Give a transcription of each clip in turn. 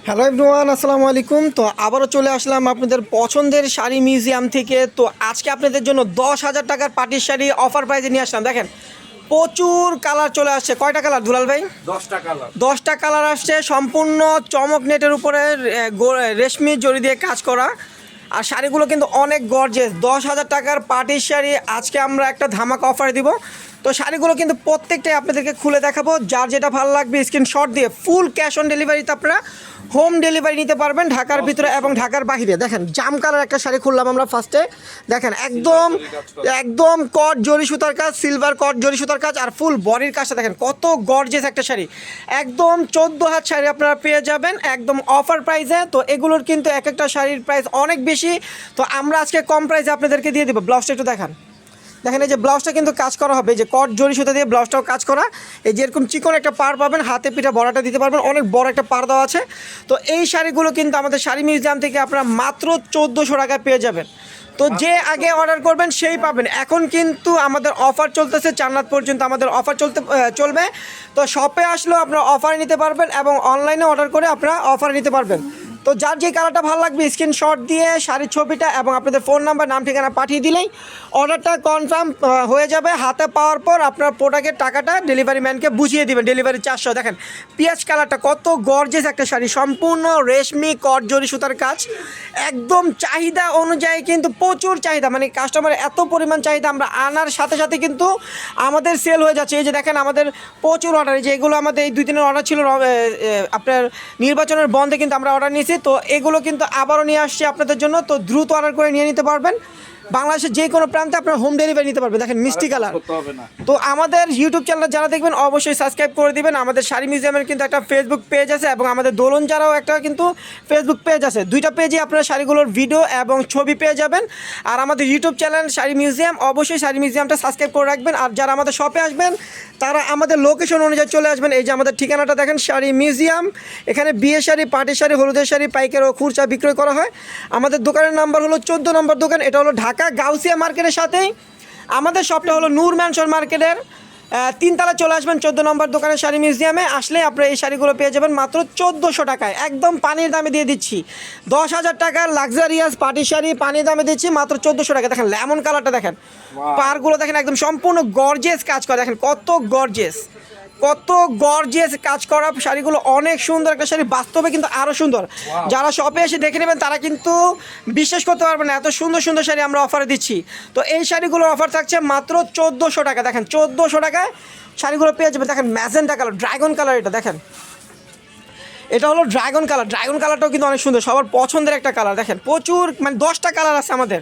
Hello everyone, আসসালামু আলাইকুম। তো আবারও চলে আসলাম আপনাদের পছন্দের শাড়ি মিউজিয়াম থেকে। তো আজকে আপনাদের জন্য 10,000 টাকার পাটির শাড়ি অফার প্রাইজে নিয়ে আসলাম। দেখেন প্রচুর কালার চলে আসছে। কয়টা কালার দুলাল ভাই? 10টা কালার। 10টা কালার আসছে, সম্পূর্ণ চমক নেটের উপরে রেশমি জড়ি দিয়ে কাজ করা। আর শাড়িগুলো কিন্তু অনেক গর্জেস। 10,000 টাকার পাটির শাড়ি আজকে আমরা একটা ধামাকা অফার দিব। তো শাড়িগুলো কিন্তু প্রত্যেকটাই আপনাদেরকে খুলে দেখাবো। যার যেটা ভালো লাগবে স্ক্রিনশট দিয়ে ফুল ক্যাশ অন ডেলিভারিতে আপনারা হোম ডেলিভারি নিতে পারবেন ঢাকার ভিতরে এবং ঢাকার বাইরে। দেখেন জাম কালার একটা শাড়ি খুললাম আমরা ফার্স্টে। দেখেন একদম একদম কট জরি সুতার কাজ, সিলভার কট জরি সুতার কাজ, আর ফুল বডির কাজটা দেখেন কত গর্জেস একটা শাড়ি। একদম 14 হাত শাড়ি আপনারা পেয়ে যাবেন একদম অফার প্রাইসে। তো এগুলোর কিন্তু এক একটা শাড়ির প্রাইস অনেক বেশি। তো আমরা আজকে কম প্রাইসে আপনাদেরকে দিয়ে দেবো। ব্লাউজটা একটু দেখান। দেখেন এই যে ব্লাউজটা কিন্তু কাজ করা হবে, যে কট জরি সুতা দিয়ে ব্লাউজটাও কাজ করা। এই যে এরকম চিকন একটা পাড় পাবেন, হাতে পিঠা বড়াটা দিতে পারবেন, অনেক বড় একটা পাড় দেওয়া আছে। তো এই শাড়িগুলো কিন্তু আমাদের শাড়ি মিউজিয়াম থেকে আপনারা মাত্র 1400 টাকায় পেয়ে যাবেন। তো যে আগে অর্ডার করবেন সেই পাবেন। এখন কিন্তু আমাদের অফার চলতেছে, চান্নাত পর্যন্ত আমাদের অফার চলবে। তো শপে আসলেও আপনারা অফার নিতে পারবেন এবং অনলাইনে অর্ডার করে আপনারা অফার নিতে পারবেন। তো যার যে কালারটা ভালো লাগবে স্ক্রিনশট দিয়ে শাড়ির ছবিটা এবং আপনাদের ফোন নাম্বার, নাম, ঠিকানা পাঠিয়ে দিলেই অর্ডারটা কনফার্ম হয়ে যাবে। হাতে পাওয়ার পর আপনার প্রোডাক্টের টাকাটা ডেলিভারি ম্যানকে বুঝিয়ে দিবেন, ডেলিভারি চার্জটা। দেখেন পিঁয়াজ কালারটা কত গর্জেস একটা শাড়ি, সম্পূর্ণ রেশমি কট জরি সুতার কাজ। একদম চাহিদা অনুযায়ী কিন্তু প্রচুর চাহিদা, মানে কাস্টমার এত পরিমাণ চাহিদা, আমরা আনার সাথে সাথে কিন্তু আমাদের সেল হয়ে যাচ্ছে। এই যে দেখেন আমাদের প্রচুর অর্ডার, এই যে এগুলো আমাদের এই 2 দিনের অর্ডার ছিল আপনার নির্বাচনের বন্ধে কিন্তু আমরা অর্ডার নিয়েছি। তো এগুলো কিন্তু আবারও নিয়ে আসছি আপনাদের জন্য। তো দ্রুত অর্ডার করে নিয়ে নিতে পারবেন। বাংলাদেশের যে কোনো প্রান্তে আপনার হোম ডেলিভারি নিতে পারবেন। দেখেন মিষ্টি কালার। তো আমাদের ইউটিউব চ্যানেল যারা দেখবেন অবশ্যই সাবস্ক্রাইব করে দিবেন। আমাদের শাড়ি মিউজিয়ামের কিন্তু একটা ফেসবুক পেজ আছে এবং আমাদের দোলন যারাও একটা কিন্তু ফেসবুক পেজ আছে। 2টা পেজে আপনারা শাড়িগুলোর ভিডিও এবং ছবি পেয়ে যাবেন। আর আমাদের ইউটিউব চ্যানেল শাড়ি মিউজিয়াম, অবশ্যই শাড়ি মিউজিয়ামটা সাবস্ক্রাইব করে রাখবেন। আর যারা আমাদের শপে আসবেন তারা আমাদের লোকেশন অনুযায়ী চলে আসবেন। এই যে আমাদের ঠিকানাটা দেখেন, শাড়ি মিউজিয়াম। এখানে বিয়ে শাড়ি, পাটি শাড়ি, হলুদের শাড়ি পাইকারি ও খুচরা বিক্রয় করা হয়। আমাদের দোকানের নাম্বার হলো 14 নম্বর দোকান। এটা হলো ঢাকা গাউসিয়া মার্কেটের সাথেই আমাদের শপটা হলো নূর ম্যানশন মার্কেটের 3 তলায় চলে আসবেন। 14 নম্বর দোকানের শাড়ি মিউজিয়ামে আসলে আপনারা এই শাড়িগুলো পেয়ে যাবেন মাত্র 1400 টাকায়। একদম পানির দামে দিয়ে দিচ্ছি। 10,000 টাকার লাক্সারিয়াস পাটি শাড়ি পানির দামে দিচ্ছি মাত্র 1400 টাকা। দেখেন লেমন কালারটা দেখেন, পাড়গুলো দেখেন একদম সম্পূর্ণ গর্জিয়াস কাজ করা। দেখেন কত গর্জিয়াস, কত গর্জিয়াস কাজ করা শাড়িগুলো। অনেক সুন্দর একটা শাড়ি, বাস্তবে কিন্তু আরও সুন্দর। যারা শপে এসে দেখে নেবেন তারা কিন্তু বিশ্বাস করতে পারবেন না এত সুন্দর সুন্দর শাড়ি আমরা অফারে দিচ্ছি। তো এই শাড়িগুলোর অফার থাকছে মাত্র 1400 টাকা। দেখেন 1400 টাকায় শাড়িগুলো পেয়ে যাবেন। দেখেন ম্যাজেন্টা কালার, ড্রাগন কালার, এটা দেখেন, এটা হলো ড্রাগন কালার। ড্রাগন কালারটাও কিন্তু অনেক সুন্দর, সবার পছন্দের একটা কালার। দেখেন প্রচুর, মানে 10টা কালার আছে আমাদের।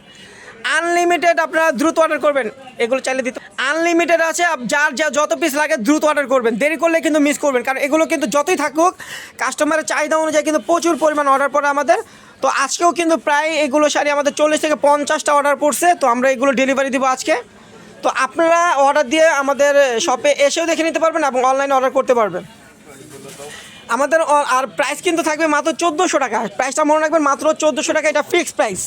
আনলিমিটেড, আপনারা দ্রুত অর্ডার করবেন। এগুলো চাইলে দিতে আনলিমিটেড আছে, যার যা যত পিস লাগে দ্রুত অর্ডার করবেন। দেরি করলে কিন্তু মিস করবেন, কারণ এগুলো কিন্তু যতই থাকুক কাস্টমারের চাহিদা অনুযায়ী কিন্তু প্রচুর পরিমাণ অর্ডার পড়ে আমাদের। তো আজকেও কিন্তু প্রায় এগুলো শাড়ি আমাদের 40 থেকে 50টা অর্ডার পড়ছে। তো আমরা এগুলো ডেলিভারি দিব আজকে। তো আপনারা অর্ডার দিয়ে আমাদের শপে এসেও দেখে নিতে পারবেন এবং অনলাইনে অর্ডার করতে পারবেন। আমাদের আর প্রাইস কিন্তু থাকবে মাত্র 1400 টাকা। প্রাইসটা মনে রাখবেন, মাত্র 1400 টাকা, এটা ফিক্সড প্রাইস।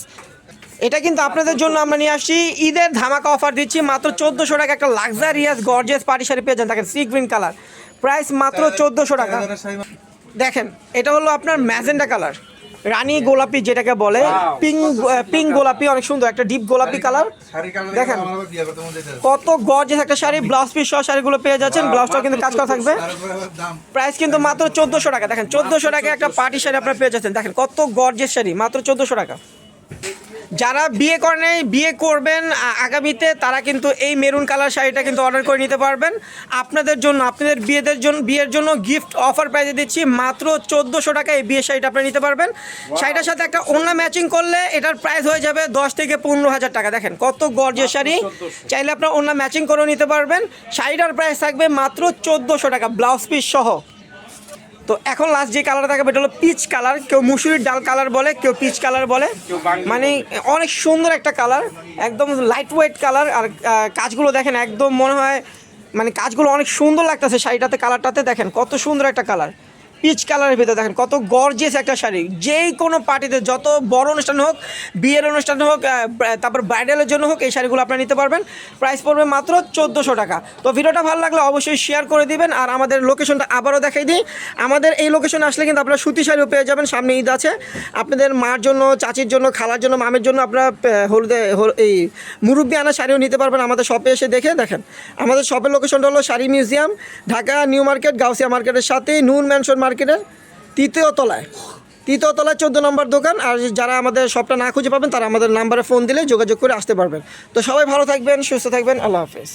এটা কিন্তু আপনাদের জন্য আমরা নিয়ে আসছি ঈদের ধামাকা অফার দিচ্ছি মাত্র 1400 টাকা। একটা লাক্সারিয়াস গর্জিয়াস পার্টি শাড়ি পেয়ে যান। দেখেন সি গ্রিন কালার, প্রাইস মাত্র 1400 টাকা। দেখেন এটা হলো আপনার ম্যাজেন্টা কালার, রানী গোলাপি যেটাকে বলে, পিঙ্ক গোলাপি, অনেক সুন্দর একটা ডিপ গোলাপি কালার। দেখেন কত গর্জিয়াস একটা শাড়ি, ব্লাউজ পিস সহ শাড়িগুলো পেয়ে যাচ্ছেন। ব্লাউজটাও কিন্তু কাজ করা থাকবে। প্রাইস কিন্তু মাত্র 1400 টাকা। দেখেন 1400 টাকা একটা পার্টি শাড়ি আপনারা পেয়ে যাচ্ছেন। দেখেন কত গর্জিয়াস শাড়ি, মাত্র 1400 টাকা। যারা বিয়ে করেন, বিয়ে করবেন আগামীতে, তারা কিন্তু এই মেরুন কালার শাড়িটা কিন্তু অর্ডার করে নিতে পারবেন। আপনাদের জন্য, আপনাদের বিয়ের জন্য গিফট অফার প্রাইসে দিচ্ছি মাত্র 1400 টাকা। এই বিয়ের শাড়িটা আপনারা নিতে পারবেন। শাড়িটার সাথে একটা ওড়না ম্যাচিং করলে এটার প্রাইস হয়ে যাবে 10 থেকে 15,000 টাকা। দেখেন কত গর্জিয়াস শাড়ি, চাইলে আপনারা ওড়না ম্যাচিং করেও নিতে পারবেন। শাড়িটার প্রাইস থাকবে মাত্র 1400 টাকা, ব্লাউজ পিস সহ। তো এখন লাস্ট যে কালারটা থাকবে এটা হলো পিচ কালার। কেউ মুসুরির ডাল কালার বলে, কেউ পিচ কালার বলে। মানে অনেক সুন্দর একটা কালার, একদম লাইট ওয়েট কালার। আর কাজগুলো দেখেন একদম মনে হয়, মানে কাজগুলো অনেক সুন্দর লাগতেছে শাড়িটাতে, কালারটাতে দেখেন কত সুন্দর একটা কালার। পিচ কালারের ভিতরে দেখেন কত গর্জিয়াস একটা শাড়ি। যেই কোনো পার্টিতে, যত বড় অনুষ্ঠান হোক, বিয়ের অনুষ্ঠান হোক, তারপর ব্রাইডালের জন্য হোক, এই শাড়িগুলো আপনারা নিতে পারবেন। প্রাইস পড়বে মাত্র 1400 টাকা। তো ভিডিওটা ভালো লাগলে অবশ্যই শেয়ার করে দিবেন। আর আমাদের লোকেশনটা আবারও দেখাই দিই। আমাদের এই লোকেশনে আসলে কিন্তু আপনারা সুতি শাড়িও পেয়ে যাবেন। সামনে ঈদ আছে, আপনাদের মার জন্য, চাচির জন্য, খালার জন্য, মামের জন্য আপনারা এই মুরব্বি আনা শাড়িও নিতে পারবেন আমাদের শপে এসে দেখেন। আমাদের শপের লোকেশনটা হলো sari museum, Dhaka new market, Gausia মার্কেটের সাথেই নূর ম্যানশন মার্কেটের তৃতীয় তলায় 14 নম্বর দোকান। আর যারা আমাদের শপটা না খুঁজে পাবেন তারা আমাদের নাম্বারে ফোন দিলে যোগাযোগ করে আসতে পারবেন। তো সবাই ভালো থাকবেন, সুস্থ থাকবেন, আল্লাহ হাফেজ।